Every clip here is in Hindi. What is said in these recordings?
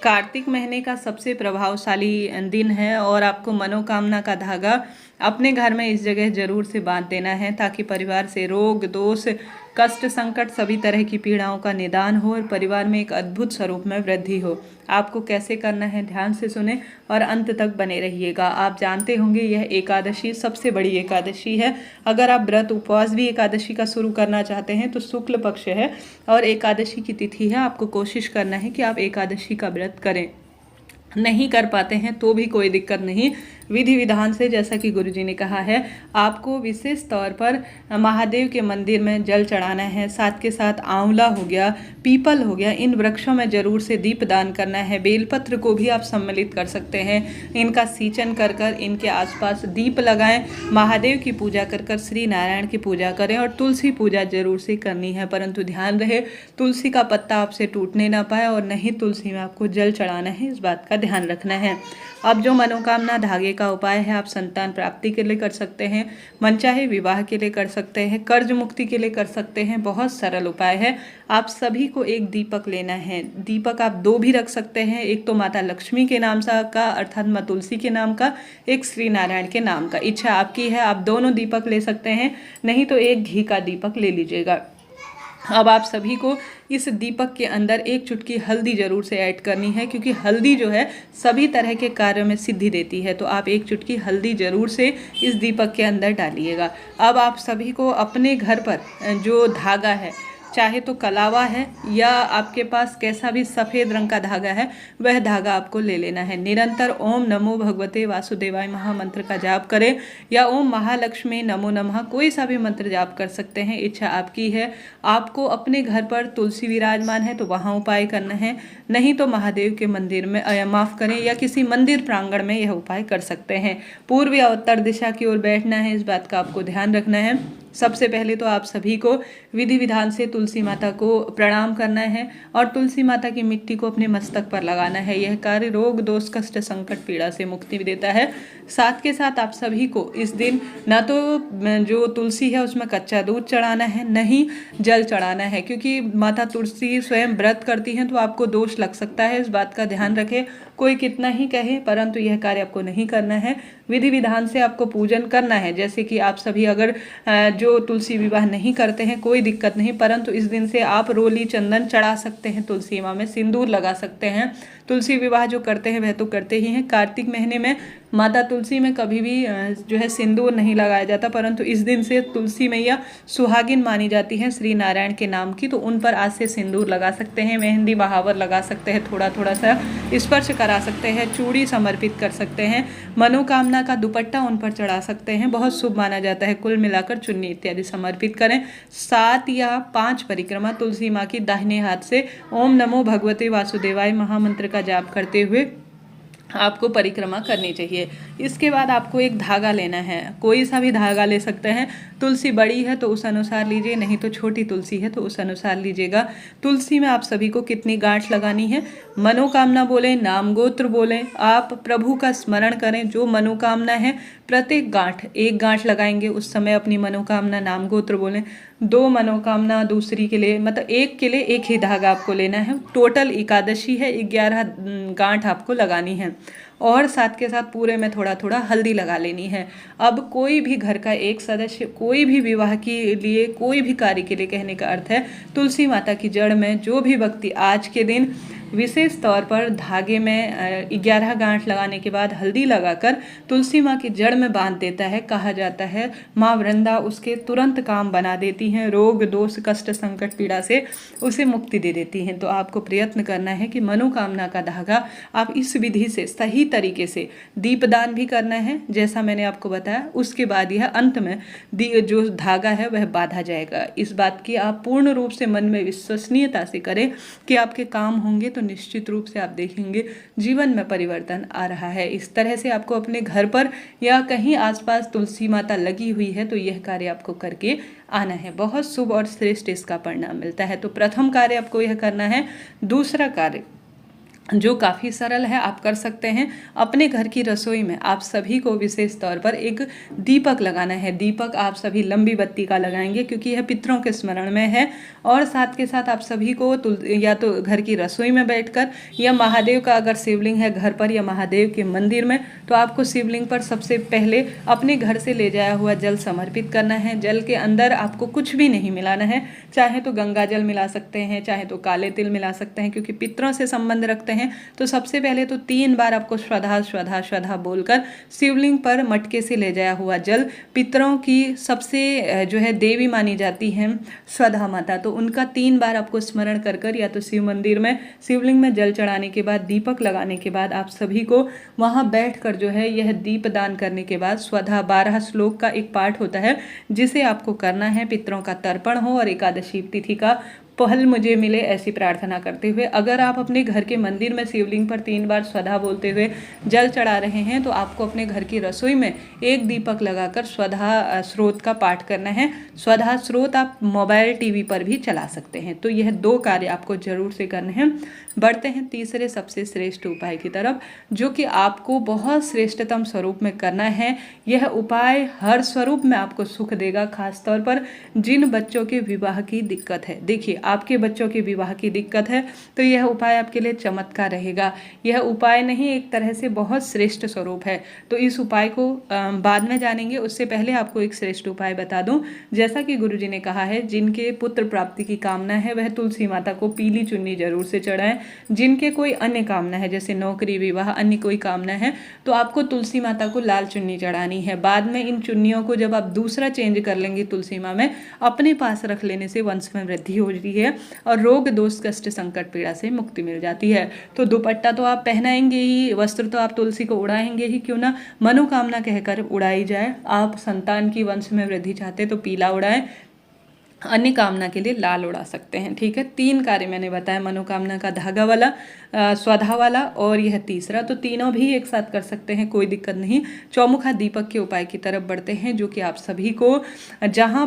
कार्तिक महीने का सबसे प्रभावशाली दिन है और आपको मनोकामना का धागा अपने घर में इस जगह जरूर से बांध देना है ताकि परिवार से रोग दोष कष्ट संकट सभी तरह की पीड़ाओं का निदान हो और परिवार में एक अद्भुत स्वरूप में वृद्धि हो। आपको कैसे करना है ध्यान से सुने और अंत तक बने रहिएगा। आप जानते होंगे यह एकादशी सबसे बड़ी एकादशी है। अगर आप व्रत उपवास भी एकादशी का शुरू करना चाहते हैं तो शुक्ल पक्ष है और एकादशी की तिथि है। आपको कोशिश करना है कि आप एकादशी का व्रत करें। नहीं कर पाते हैं तो भी कोई दिक्कत नहीं, विधि विधान से जैसा कि गुरुजी ने कहा है आपको विशेष तौर पर महादेव के मंदिर में जल चढ़ाना है। साथ के साथ आंवला हो गया, पीपल हो गया, इन वृक्षों में जरूर से दीप दान करना है। बेलपत्र को भी आप सम्मिलित कर सकते हैं। इनका सींचन कर कर इनके आसपास दीप लगाएं। महादेव की पूजा कर कर श्री नारायण की पूजा करें और तुलसी पूजा जरूर से करनी है, परंतु ध्यान रहे तुलसी का पत्ता आपसे टूटने ना पाए और नहीं तुलसी में आपको जल चढ़ाना है, इस बात का ध्यान रखना है। अब जो मनोकामना धागे का उपाय है आप संतान प्राप्ति के लिए कर सकते हैं, मनचाहे विवाह के लिए कर सकते हैं, कर्ज मुक्ति के लिए कर सकते हैं। बहुत सरल उपाय है। आप सभी को एक दीपक लेना है। दीपक आप दो भी रख सकते हैं, एक तो माता लक्ष्मी के नाम का अर्थात माँ तुलसी के नाम का, एक श्री नारायण के नाम का। इच्छा आपकी है, आप दोनों दीपक ले सकते हैं, नहीं तो एक घी का दीपक ले लीजिएगा। अब आप सभी को इस दीपक के अंदर एक चुटकी हल्दी जरूर से ऐड करनी है, क्योंकि हल्दी जो है सभी तरह के कार्यों में सिद्धि देती है। तो आप एक चुटकी हल्दी जरूर से इस दीपक के अंदर डालिएगा। अब आप सभी को अपने घर पर जो धागा है, चाहे तो कलावा है या आपके पास कैसा भी सफ़ेद रंग का धागा है, वह धागा आपको ले लेना है। निरंतर ओम नमो भगवते वासुदेवाय महामंत्र का जाप करें या ओम महालक्ष्मी नमो नमः, कोई सा भी मंत्र जाप कर सकते हैं, इच्छा आपकी है। आपको अपने घर पर तुलसी विराजमान है तो वहाँ उपाय करना है, नहीं तो महादेव के मंदिर में माफ़ करें या किसी मंदिर प्रांगण में यह उपाय कर सकते हैं। पूर्व या उत्तर दिशा की ओर बैठना है, इस बात का आपको ध्यान रखना है। सबसे पहले तो आप सभी को विधि विधान से तुलसी माता को प्रणाम करना है और तुलसी माता की मिट्टी को अपने मस्तक पर लगाना है। यह कार्य रोग दोष कष्ट संकट पीड़ा से मुक्ति भी देता है। साथ के साथ आप सभी को इस दिन ना तो जो तुलसी है उसमें कच्चा दूध चढ़ाना है, नहीं जल चढ़ाना है, क्योंकि माता तुलसी स्वयं व्रत करती हैं तो आपको दोष लग सकता है, इस बात का ध्यान रखें। कोई कितना ही कहे परंतु यह कार्य आपको नहीं करना है। विधि विधान से आपको पूजन करना है। जैसे कि आप सभी अगर जो तुलसी विवाह नहीं करते हैं कोई दिक्कत नहीं, परंतु इस दिन से आप रोली चंदन चढ़ा सकते हैं, तुलसी माँ में सिंदूर लगा सकते हैं। तुलसी विवाह जो करते हैं वह तो करते ही हैं। कार्तिक महीने में माता तुलसी में कभी भी जो है सिंदूर नहीं लगाया जाता, परंतु इस दिन से तुलसी मैया सुहागिन मानी जाती हैं श्री नारायण के नाम की, तो उन पर आज से सिंदूर लगा सकते हैं, मेहंदी महावर लगा सकते हैं, थोड़ा थोड़ा सा स्पर्श करा सकते हैं, चूड़ी समर्पित कर सकते हैं, मनोकामना का दुपट्टा उन पर चढ़ा सकते हैं, बहुत शुभ माना जाता है। कुल मिलाकर चुन्नी इत्यादि समर्पित करें। 7 या 5 परिक्रमा तुलसी माँ की दाहिने हाथ से ओम नमो भगवते वासुदेवाय महामंत्र का जाप करते हुए आपको परिक्रमा करनी चाहिए। इसके बाद आपको एक धागा लेना है, कोई सा भी धागा ले सकते हैं। तुलसी बड़ी है तो उस अनुसार लीजिए, नहीं तो छोटी तुलसी है तो उस अनुसार लीजिएगा। तुलसी में आप सभी को कितनी गांठ लगानी है, मनोकामना बोलें, नाम गोत्र बोलें, आप प्रभु का स्मरण करें। जो मनोकामना है प्रत्येक गांठ एक गांठ लगाएंगे, उस समय अपनी मनोकामना नाम गोत्र बोलें। 2 मनोकामना दूसरी के लिए, मतलब एक के लिए एक ही धागा आपको लेना है। टोटल एकादशी है, 11 गांठ आपको लगानी है और साथ के साथ पूरे में थोड़ा थोड़ा हल्दी लगा लेनी है। अब कोई भी घर का एक सदस्य कोई भी विवाह के लिए कोई भी कार्य के लिए, कहने का अर्थ है तुलसी माता की जड़ में जो भी व्यक्ति आज के दिन विशेष तौर पर धागे में 11 गांठ लगाने के बाद हल्दी लगाकर तुलसी माँ की जड़ में बांध देता है, कहा जाता है माँ वृंदा उसके तुरंत काम बना देती हैं, रोग दोष कष्ट संकट पीड़ा से उसे मुक्ति दे देती हैं। तो आपको प्रयत्न करना है कि मनोकामना का धागा आप इस विधि से सही तरीके से दीपदान भी करना है जैसा मैंने आपको बताया। उसके बाद यह अंत में जो धागा है वह बांधा जाएगा। इस बात की आप पूर्ण रूप से मन में विश्वसनीयता से करें कि आपके काम होंगे, तो निश्चित रूप से आप देखेंगे जीवन में परिवर्तन आ रहा है। इस तरह से आपको अपने घर पर या कहीं आसपास तुलसी माता लगी हुई है तो यह कार्य आपको करके आना है। बहुत शुभ और श्रेष्ठ इसका परिणाम मिलता है। तो प्रथम कार्य आपको यह करना है। दूसरा कार्य जो काफ़ी सरल है, आप कर सकते हैं। अपने घर की रसोई में आप सभी को विशेष तौर पर एक दीपक लगाना है। दीपक आप सभी लंबी बत्ती का लगाएंगे क्योंकि यह पितरों के स्मरण में है। और साथ के साथ आप सभी को या तो घर की रसोई में बैठकर या महादेव का अगर शिवलिंग है घर पर या महादेव के मंदिर में, तो आपको शिवलिंग पर सबसे पहले अपने घर से ले जाया हुआ जल समर्पित करना है। जल के अंदर आपको कुछ भी नहीं मिलाना है, चाहे तो गंगा जल मिला सकते हैं, चाहे तो काले तिल मिला सकते हैं, क्योंकि पितरों से संबंध रखते हैं। तो सबसे पहले तो 3 बार आपको स्वधा स्वधा स्वधा बोलकर शिवलिंग पर मटके से ले जाया हुआ जल, पितरों की सबसे जो है देवी मानी जाती है स्वधा माता, तो उनका 3 बार आपको स्मरण कर कर या तो शिव मंदिर में शिवलिंग में जल चढ़ाने के बाद, दीपक लगाने के बाद आप सभी को वहां बैठकर जो है यह दीप दान करने के बाद स्वधा 12 श्लोक का एक पाठ होता है जिसे आपको करना है। पितरों का तर्पण हो और एकादशी तिथि का फल मुझे मिले, ऐसी प्रार्थना करते हुए अगर आप अपने घर के मंदिर में शिवलिंग पर 3 बार स्वधा बोलते हुए जल चढ़ा रहे हैं, तो आपको अपने घर की रसोई में एक दीपक लगाकर स्वधा स्रोत का पाठ करना है। स्वधा स्रोत आप मोबाइल टीवी पर भी चला सकते हैं। तो यह 2 कार्य आपको जरूर से करने हैं। बढ़ते हैं तीसरे सबसे श्रेष्ठ उपाय की तरफ, जो कि आपको बहुत श्रेष्ठतम स्वरूप में करना है। यह उपाय हर स्वरूप में आपको सुख देगा, खासतौर पर जिन बच्चों के विवाह की दिक्कत है। देखिए, आपके बच्चों की विवाह की दिक्कत है तो यह उपाय आपके लिए चमत्कार रहेगा। यह उपाय नहीं, एक तरह से बहुत श्रेष्ठ स्वरूप है। तो इस उपाय को बाद में जानेंगे, उससे पहले आपको एक श्रेष्ठ उपाय बता दूं। जैसा कि गुरुजी ने कहा है, जिनके पुत्र प्राप्ति की कामना है वह तुलसी माता को पीली चुन्नी जरूर से चढ़ाएं। जिनके कोई अन्य कामना है, जैसे नौकरी, विवाह, अन्य कोई कामना है, तो आपको तुलसी माता को लाल चुन्नी चढ़ानी है। बाद में इन चुन्नियों को जब आप दूसरा चेंज कर लेंगे तुलसी माँ में, अपने पास रख लेने से वंश में वृद्धि हो रही है और रोग दोष कष्ट संकट पीड़ा से मुक्ति मिल जाती है। तो दुपट्टा तो आप पहनाएंगे ही, वस्त्र तो आप तुलसी को उड़ाएंगे ही, क्यों ना मनोकामना कहकर उड़ाई जाए। आप संतान की वंश में वृद्धि चाहते तो पीला उड़ाएं, अन्य कामना के लिए लाल उड़ा सकते हैं। ठीक है, 3 कार्य मैंने बताया, मनोकामना का धागा वाला, स्वधा वाला और यह तीसरा, तो तीनों भी एक साथ कर सकते हैं, कोई दिक्कत नहीं। चौमुखा दीपक के उपाय की तरफ बढ़ते हैं, जो कि आप सभी को जहां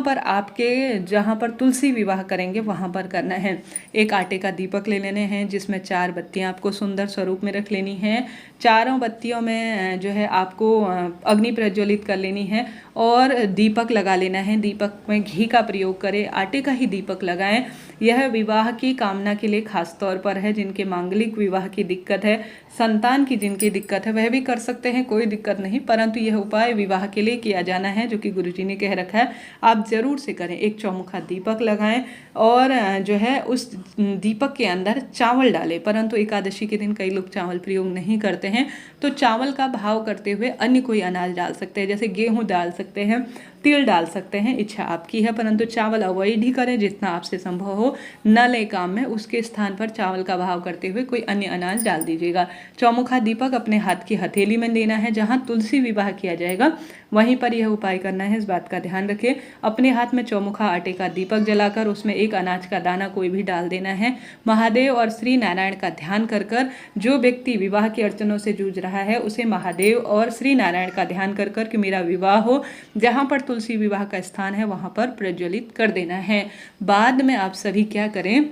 पर तुलसी विवाह करेंगे वहां पर करना है। एक आटे का दीपक ले लेने हैं जिसमें 4 बत्तियां आपको सुंदर स्वरूप में रख लेनी है। चारों बत्तियों में जो है आपको अग्नि प्रज्वलित कर लेनी है और दीपक लगा लेना है। दीपक में घी का प्रयोग करें, आटे का ही दीपक लगाएं। यह विवाह की कामना के लिए खास तौर पर है। जिनके मांगलिक विवाह की दिक्कत है, संतान की जिनकी दिक्कत है, वह भी कर सकते हैं, कोई दिक्कत नहीं, परंतु यह उपाय विवाह के लिए किया जाना है, जो कि गुरुजी ने कह रखा है, आप जरूर से करें। एक चौमुखा दीपक लगाएं और जो है उस दीपक के अंदर चावल डालें, परंतु एकादशी के दिन कई लोग चावल प्रयोग नहीं करते हैं, तो चावल का भाव करते हुए अन्य कोई अनाज डाल सकते हैं, जैसे गेहूं डाल सकते हैं, तिल डाल सकते हैं, इच्छा आपकी है, परंतु चावल अवॉइड ही करें जितना आपसे संभव हो। न ले काम में उसके स्थान पर चावल का भाव करते हुए कोई अन्य अनाज डाल दीजिएगा। चौमुखा दीपक अपने हाथ की हथेली में देना है, जहां तुलसी विवाह किया जाएगा वहीं पर यह उपाय करना है, इस बात का ध्यान रखें। अपने हाथ में चौमुखा आटे का दीपक जलाकर उसमें एक अनाज का दाना कोई भी डाल देना है। महादेव और श्री नारायण का ध्यान कर कर, जो व्यक्ति विवाह की अड़चनों से जूझ रहा है उसे महादेव और श्री नारायण का ध्यान कर कर कि मेरा विवाह हो, जहां पर तुलसी विवाह का स्थान है वहां पर प्रज्वलित कर देना है। बाद में आप सभी क्या करें,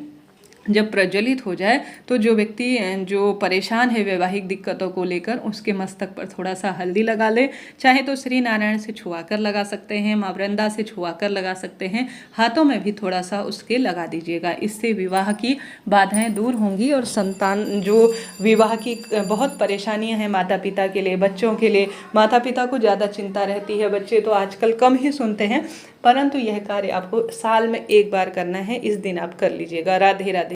जब प्रज्वलित हो जाए तो जो व्यक्ति जो परेशान है वैवाहिक दिक्कतों को लेकर, उसके मस्तक पर थोड़ा सा हल्दी लगा ले, चाहे तो श्री नारायण से छुआकर लगा सकते हैं, माँ वृंदा से छुआकर लगा सकते हैं, हाथों में भी थोड़ा सा उसके लगा दीजिएगा। इससे विवाह की बाधाएं दूर होंगी और संतान, जो विवाह की बहुत परेशानियां हैं माता पिता के लिए, बच्चों के लिए, माता पिता को ज़्यादा चिंता रहती है, बच्चे तो आजकल कम ही सुनते हैं, परंतु यह कार्य आपको साल में 1 बार करना है। इस दिन आप कर लीजिएगा। राधे राधे।